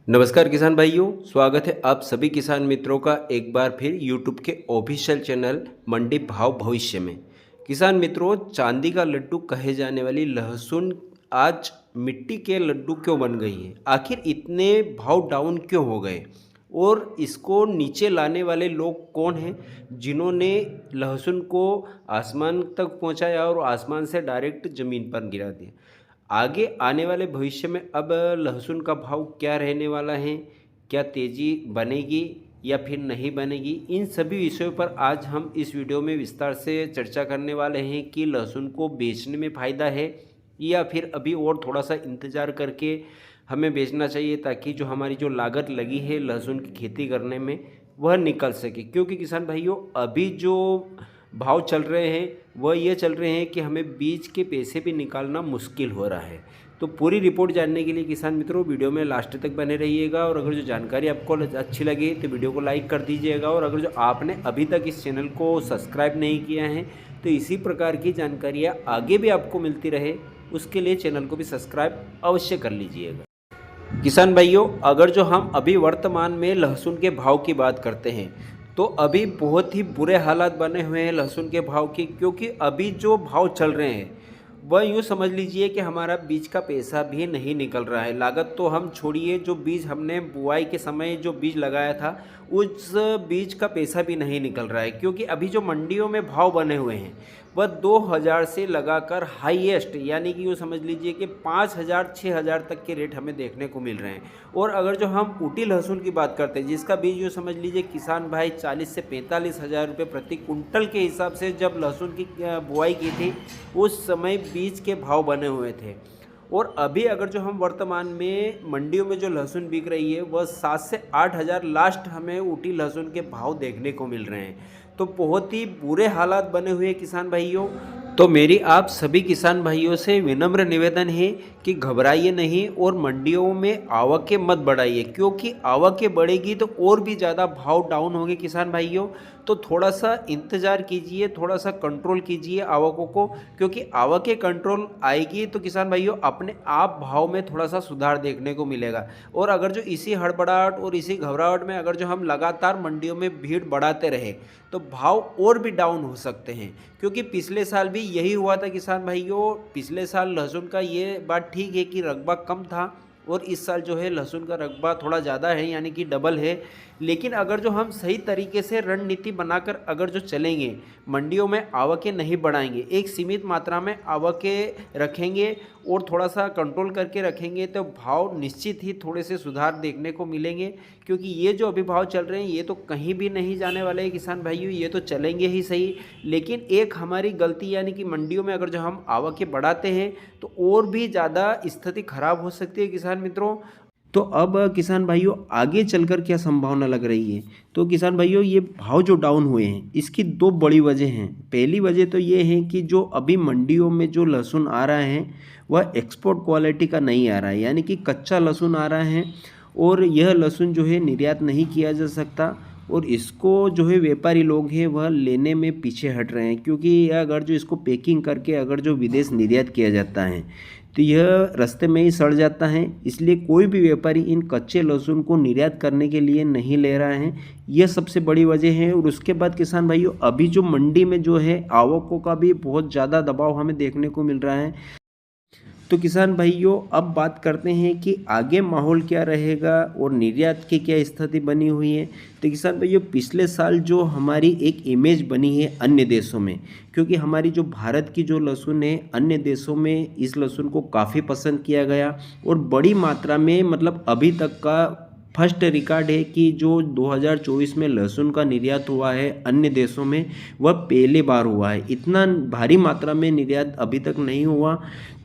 नमस्कार किसान भाइयों, स्वागत है आप सभी किसान मित्रों का एक बार फिर यूट्यूब के ऑफिशियल चैनल मंडी भाव भविष्य में। किसान मित्रों, चांदी का लड्डू कहे जाने वाली लहसुन आज मिट्टी के लड्डू क्यों बन गई है? आखिर इतने भाव डाउन क्यों हो गए? और इसको नीचे लाने वाले लोग कौन हैं जिन्होंने लहसुन को आसमान तक पहुंचाया और आसमान से डायरेक्ट ज़मीन पर गिरा दिया? आगे आने वाले भविष्य में अब लहसुन का भाव क्या रहने वाला है? क्या तेज़ी बनेगी या फिर नहीं बनेगी? इन सभी विषयों पर आज हम इस वीडियो में विस्तार से चर्चा करने वाले हैं कि लहसुन को बेचने में फ़ायदा है या फिर अभी और थोड़ा सा इंतज़ार करके हमें बेचना चाहिए, ताकि जो हमारी जो लागत लगी है लहसुन की खेती करने में वह निकल सके। क्योंकि किसान भाइयों, अभी जो भाव चल रहे हैं वह ये चल रहे हैं कि हमें बीज के पैसे भी निकालना मुश्किल हो रहा है। तो पूरी रिपोर्ट जानने के लिए किसान मित्रों वीडियो में लास्ट तक बने रहिएगा, और अगर जो जानकारी आपको अच्छी लगे तो वीडियो को लाइक कर दीजिएगा, और अगर जो आपने अभी तक इस चैनल को सब्सक्राइब नहीं किया है तो इसी प्रकार की जानकारियाँ आगे भी आपको मिलती रहे, उसके लिए चैनल को भी सब्सक्राइब अवश्य कर लीजिएगा। किसान भाइयों, अगर जो हम अभी वर्तमान में लहसुन के भाव की बात करते हैं तो अभी बहुत ही बुरे हालात बने हुए हैं लहसुन के भाव की। क्योंकि अभी जो भाव चल रहे हैं वह यूँ समझ लीजिए कि हमारा बीज का पैसा भी नहीं निकल रहा है। लागत तो हम छोड़िए, जो बीज हमने बुआई के समय जो बीज लगाया था उस बीज का पैसा भी नहीं निकल रहा है। क्योंकि अभी जो मंडियों में भाव बने हुए हैं वह 2000 से लगाकर हाईएस्ट, यानी कि यूँ समझ लीजिए कि 5000 6000 तक के रेट हमें देखने को मिल रहे हैं। और अगर जो हम ऊटी लहसुन की बात करते हैं, जिसका बीज यूँ समझ लीजिए किसान भाई 40 से 45 हज़ार रुपये प्रति कुंटल के हिसाब से जब लहसुन की बुआई की थी उस समय बीज के भाव बने हुए थे। और अभी अगर जो हम वर्तमान में मंडियों में जो लहसुन बिक रही है वह 7 से 8 हज़ार लास्ट हमें ऊटी लहसुन के भाव देखने को मिल रहे हैं। तो बहुत ही बुरे हालात बने हुए हैं किसान भाइयों। तो मेरी आप सभी किसान भाइयों से विनम्र निवेदन है कि घबराइए नहीं और मंडियों में आवकें मत बढ़ाइए, क्योंकि आवकें बढ़ेगी तो और भी ज़्यादा भाव डाउन होंगे किसान भाइयों। तो थोड़ा सा इंतज़ार कीजिए, थोड़ा सा कंट्रोल कीजिए आवकों को, क्योंकि आवकें कंट्रोल आएगी तो किसान भाइयों अपने आप भाव में थोड़ा सा सुधार देखने को मिलेगा। और अगर जो इसी हड़बड़ाहट और इसी घबराहट में अगर जो हम लगातार मंडियों में भीड़ बढ़ाते रहे तो भाव और भी डाउन हो सकते हैं। क्योंकि पिछले साल भी यही हुआ था किसान भाइयों। पिछले साल लहसुन का ये बात ठीक है कि रकबा कम था, और इस साल जो है लहसुन का रकबा थोड़ा ज़्यादा है, यानी कि डबल है। लेकिन अगर जो हम सही तरीके से रणनीति बनाकर अगर जो चलेंगे, मंडियों में आवकें नहीं बढ़ाएंगे, एक सीमित मात्रा में आवकें रखेंगे और थोड़ा सा कंट्रोल करके रखेंगे, तो भाव निश्चित ही थोड़े से सुधार देखने को मिलेंगे। क्योंकि ये जो अभी भाव चल रहे हैं ये तो कहीं भी नहीं जाने वाले हैं किसान भाइयों, ये तो चलेंगे ही सही। लेकिन एक हमारी गलती, यानी कि मंडियों में अगर जो हम आवकें बढ़ाते हैं तो और भी ज़्यादा स्थिति खराब हो सकती है किसान मित्रों। तो अब किसान भाइयों आगे चलकर क्या संभावना लग रही है? तो किसान भाइयों, ये भाव जो डाउन हुए हैं इसकी दो बड़ी वजह हैं। पहली वजह तो ये है कि जो अभी मंडियों में जो लहसुन आ रहा है वह एक्सपोर्ट क्वालिटी का नहीं आ रहा है, यानी कि कच्चा लहसुन आ रहा है, और यह लहसुन जो है निर्यात नहीं किया जा सकता, और इसको जो है व्यापारी लोग हैं वह लेने में पीछे हट रहे हैं। क्योंकि अगर जो इसको पैकिंग करके अगर जो विदेश निर्यात किया जाता है तो यह रास्ते में ही सड़ जाता है। इसलिए कोई भी व्यापारी इन कच्चे लहसुन को निर्यात करने के लिए नहीं ले रहा है। यह सबसे बड़ी वजह है। और उसके बाद किसान भाइयों, अभी जो मंडी में जो है आवकों का भी बहुत ज़्यादा दबाव हमें देखने को मिल रहा है। तो किसान भाइयों अब बात करते हैं कि आगे माहौल क्या रहेगा और निर्यात की क्या स्थिति बनी हुई है। तो किसान भाइयों, पिछले साल जो हमारी एक इमेज बनी है अन्य देशों में, क्योंकि हमारी जो भारत की जो लहसुन है अन्य देशों में इस लहसुन को काफ़ी पसंद किया गया, और बड़ी मात्रा में, मतलब अभी तक का फर्स्ट रिकॉर्ड है कि जो 2024 में लहसुन का निर्यात हुआ है अन्य देशों में वह पहली बार हुआ है। इतना भारी मात्रा में निर्यात अभी तक नहीं हुआ।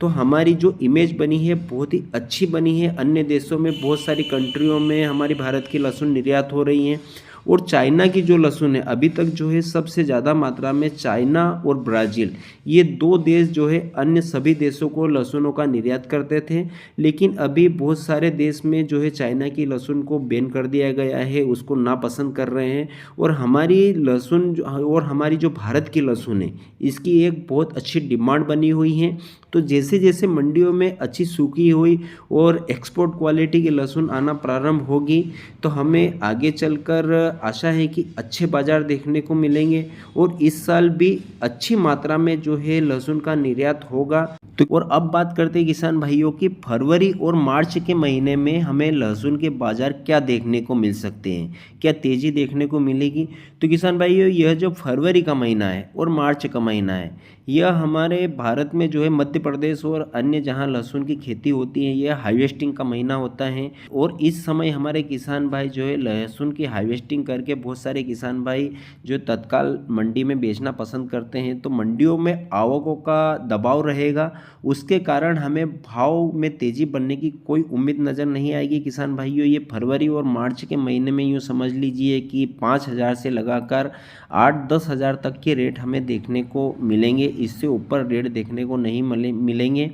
तो हमारी जो इमेज बनी है बहुत ही अच्छी बनी है अन्य देशों में। बहुत सारी कंट्रियों में हमारी भारत की लहसुन निर्यात हो रही हैं। और चाइना की जो लहसुन है अभी तक जो है सबसे ज़्यादा मात्रा में चाइना और ब्राज़ील, ये 2 देश जो है अन्य सभी देशों को लहसुनों का निर्यात करते थे। लेकिन अभी बहुत सारे देश में जो है चाइना की लहसुन को बैन कर दिया गया है, उसको नापसंद कर रहे हैं। और हमारी लहसुन और हमारी जो भारत की लहसुन है इसकी एक बहुत अच्छी डिमांड बनी हुई है। तो जैसे जैसे मंडियों में अच्छी सूखी हुई और एक्सपोर्ट क्वालिटी की लहसुन आना प्रारंभ होगी तो हमें आगे चलकर आशा है कि अच्छे बाज़ार देखने को मिलेंगे और इस साल भी अच्छी मात्रा में जो है लहसुन का निर्यात होगा। तो और अब बात करते हैं किसान भाइयों की फरवरी और मार्च के महीने में हमें लहसुन के बाज़ार क्या देखने को मिल सकते हैं, क्या तेज़ी देखने को मिलेगी। तो किसान भाइयों यह जो फरवरी का महीना है और मार्च का महीना है यह हमारे भारत में जो है मध्य प्रदेश और अन्य जहां लहसुन की खेती होती है यह हार्वेस्टिंग का महीना होता है। और इस समय हमारे किसान भाई जो है लहसुन की हार्वेस्टिंग करके बहुत सारे किसान भाई जो तत्काल मंडी में बेचना पसंद करते हैं। तो मंडियों में आवकों का दबाव रहेगा, उसके कारण हमें भाव में तेज़ी बनने की कोई उम्मीद नज़र नहीं आएगी। किसान भाइयों ये फरवरी और मार्च के महीने में यूँ समझ लीजिए कि 5,000 से लगाकर 8-10 हज़ार तक के रेट हमें देखने को मिलेंगे, इससे ऊपर रेट देखने को नहीं मिलेंगे।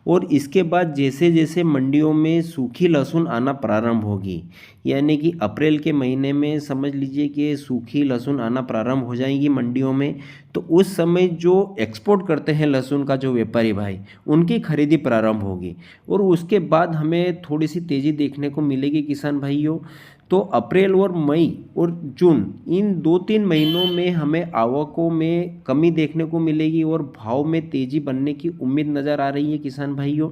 और इसके बाद जैसे जैसे मंडियों में सूखी लहसुन आना प्रारंभ होगी, यानी कि अप्रैल के महीने में समझ लीजिए कि सूखी लहसुन आना प्रारंभ हो जाएगी मंडियों में, तो उस समय जो एक्सपोर्ट करते हैं लहसुन का जो व्यापारी भाई उनकी खरीदी प्रारंभ होगी और उसके बाद हमें थोड़ी सी तेज़ी देखने को मिलेगी किसान भाइयों। तो अप्रैल और मई और जून इन 2-3 महीनों में हमें आवकों में कमी देखने को मिलेगी और भाव में तेज़ी बनने की उम्मीद नज़र आ रही है किसान भाइयों।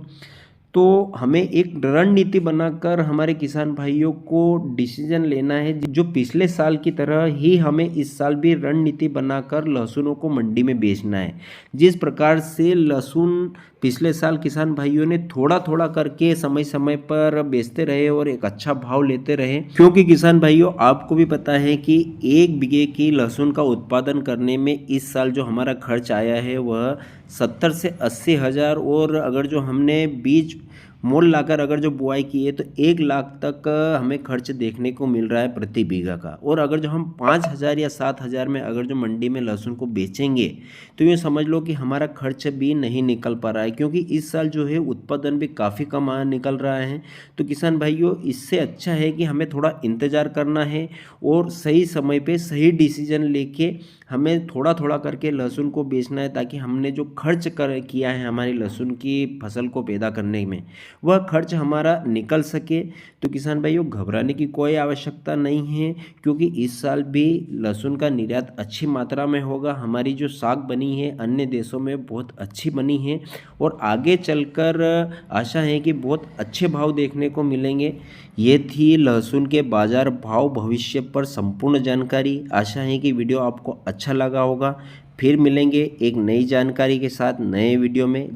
तो हमें एक रणनीति बनाकर हमारे किसान भाइयों को डिसीजन लेना है, जो पिछले साल की तरह ही हमें इस साल भी रणनीति बनाकर लहसुनों को मंडी में बेचना है। जिस प्रकार से लहसुन पिछले साल किसान भाइयों ने थोड़ा थोड़ा करके समय समय पर बेचते रहे और एक अच्छा भाव लेते रहे, क्योंकि किसान भाइयों आपको भी पता है कि 1 बीघे की लहसुन का उत्पादन करने में इस साल जो हमारा खर्च आया है वह 70 से 80 हज़ार, और अगर जो हमने बीज मोल लाकर अगर जो बुआई की है तो 1 लाख तक हमें खर्च देखने को मिल रहा है प्रति बीघा का। और अगर जो हम 5,000 या 7,000 में अगर जो मंडी में लहसुन को बेचेंगे तो ये समझ लो कि हमारा खर्च भी नहीं निकल पा रहा है, क्योंकि इस साल जो है उत्पादन भी काफ़ी कम निकल रहा है। तो किसान भाइयों इससे अच्छा है कि हमें थोड़ा इंतज़ार करना है और सही समय पे सही डिसीजन लेके हमें थोड़ा थोड़ा करके लहसुन को बेचना है, ताकि हमने जो खर्च किया है हमारी लहसुन की फसल को पैदा करने में वह खर्च हमारा निकल सके। तो किसान भाइयों घबराने की कोई आवश्यकता नहीं है, क्योंकि इस साल भी लहसुन का निर्यात अच्छी मात्रा में होगा। हमारी जो साख बनी है अन्य देशों में बहुत अच्छी बनी है और आगे चलकर आशा है कि बहुत अच्छे भाव देखने को मिलेंगे। ये थी लहसुन के बाज़ार भाव भविष्य पर संपूर्ण जानकारी। आशा है कि वीडियो आपको अच्छा लगा होगा। फिर मिलेंगे एक नई जानकारी के साथ नए वीडियो में।